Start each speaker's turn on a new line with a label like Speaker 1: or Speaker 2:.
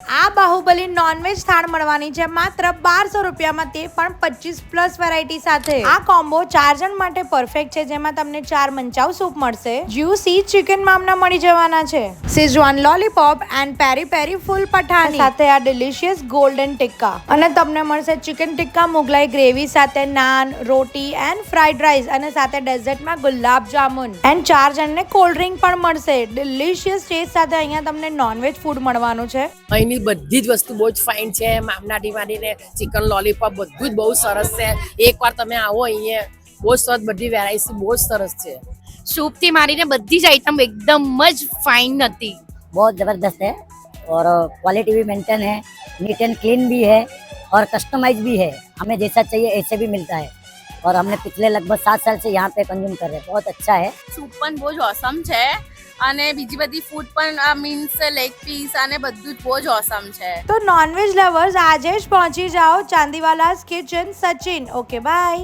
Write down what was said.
Speaker 1: આ બાહુબલી નોનવેજ થાળ મળવાની છે માત્ર 1200 રૂપિયામાં, તે પણ 25+ વેરાયટી સાથે. આ કોમ્બો 4 જણ માટે પરફેક્ટ છે, જેમાં તમને 4 મંચાવ સૂપ મળશે, જ્યુસી ચિકન મામના મળી જવાના છે, સિઝવાન લોલીપોપ એન્ડ પેરી પેરી ફૂલ પઠાણી સાથે આ ડિલિશિયસ ગોલ્ડન ટિક્કા, અને તમને મળશે ચિકન ટિક્કા મુગલાઈ ગ્રેવી સાથે નાન, રોટી એન્ડ ફ્રાઈડ રાઈસ, અને સાથે ડેઝર્ટમાં ગુલાબ જામુન એન્ડ 4 જણને કોલ્ડ ડ્રિંક પણ મળશે. ડિલિશિયસ ટેસ્ટ સાથે અહીંયા તમને નોનવેજ ફૂડ મળવાનું છે.
Speaker 2: અહીંની બધી જ વસ્તુ બહુ જ ફાઇન છે. મામનાથી માંડીને ચિકન લોલીપોપ બધું જ બહુ સરસ છે. એકવાર તમે આવો અહીંયા, બહુ સરસ, બધી વેરાયટી બહુ જ સરસ છે.
Speaker 3: सूप थी मारी ने बધી જ आइटम एकदम જ फाइन હતી.
Speaker 4: बहुत ज़बरदस्त है और क्वालिटी भी मेंटेन है, नीट एंड क्लीन भी है और कस्टमाइज भी है. हमें जैसा चाहिए ऐसे भी मिलता है और हमने पिछले लगभग 7 साल से यहाँ पे कंज्यूम कर रहे हैं. बहुत अच्छा है.
Speaker 3: સૂપ પણ બહુ જ ઓસમ છે અને બીજી બધી ફૂડ પણ મીન્સ લેગ પીસ અને બધું જ બહુ જ ઓસમ છે.
Speaker 1: તો નોનવેજ લવર્સ આજે જ પહોંચી જાઓ Chandiwalas kitchen, Sachin. Okay, by.